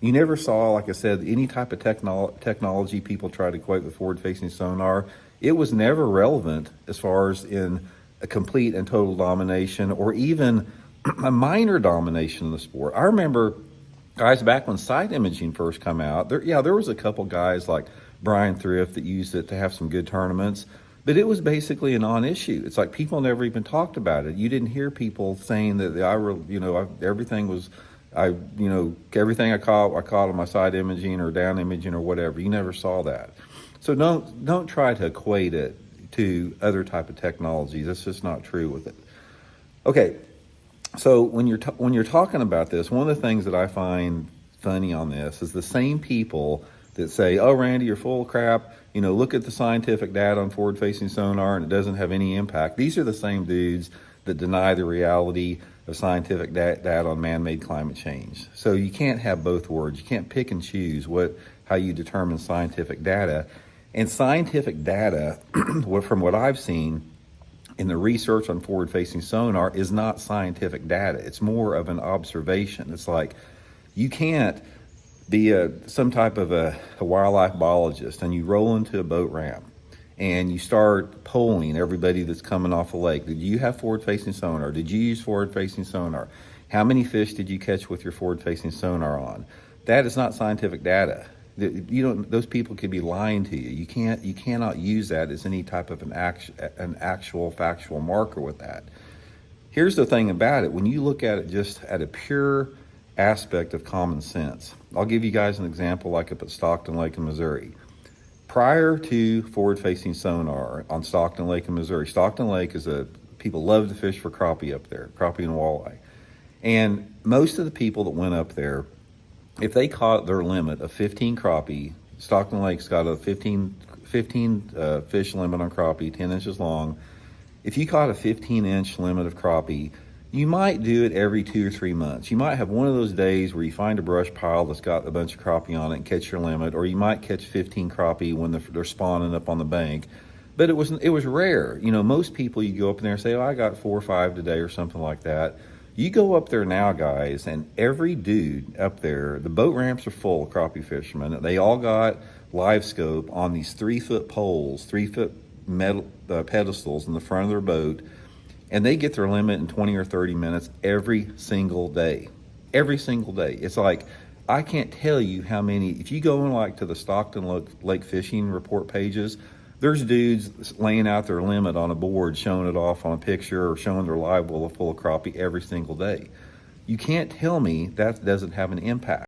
You never saw, like I said, any type of technology people try to equate with forward-facing sonar. It was never relevant as far as in a complete and total domination or even a minor domination in the sport. I remember guys back when side imaging first come out, there was a couple guys like Brian Thrift that used it to have some good tournaments, but it was basically a non-issue. It's like people never even talked about it. You didn't hear people saying that everything I caught on my side imaging or down imaging or whatever. You never saw that. So don't try to equate it to other type of technologies. That's just not true with it. Okay, so when you're talking about this, one of the things that I find funny on this is the same people that say, "Oh, Randy, you're full of crap. Look at the scientific data on forward-facing sonar, and it doesn't have any impact." These are the same dudes that deny the reality of scientific data on man-made climate change. So you can't have both words. You can't pick and choose how you determine scientific data. And scientific data, from what I've seen in the research on forward-facing sonar, is not scientific data. It's more of an observation. It's like you can't be some type of a wildlife biologist and you roll into a boat ramp and you start polling everybody that's coming off the lake. Did you have forward-facing sonar? Did you use forward-facing sonar? How many fish did you catch with your forward-facing sonar on? That is not scientific data. Those people could be lying to you. You cannot use that as any type of an actual factual marker with that. Here's the thing about it. When you look at it just at a pure aspect of common sense, I'll give you guys an example like up at Stockton Lake in Missouri. Prior to forward-facing sonar on Stockton Lake in Missouri, Stockton Lake people love to fish for crappie up there, crappie and walleye. And most of the people that went up there, if they caught their limit of 15 crappie, Stockton Lake's got a 15 fish limit on crappie, 10 inches long. If you caught a 15-inch limit of crappie, you might do it every 2 or 3 months. You might have one of those days where you find a brush pile that's got a bunch of crappie on it and catch your limit, or you might catch 15 crappie when they're spawning up on the bank. But it was rare. Most people, you go up in there and say, "Oh, I got 4 or 5 today," or something like that. You go up there now, guys, and every dude up there, the boat ramps are full of crappie fishermen. They all got Livescope on these 3-foot poles, 3-foot metal pedestals in the front of their boat, and they get their limit in 20 or 30 minutes every single day. Every single day. It's like, I can't tell you how many, if you go to the Stockton Lake fishing report pages, there's dudes laying out their limit on a board, showing it off on a picture or showing their live well full of crappie every single day. You can't tell me that doesn't have an impact.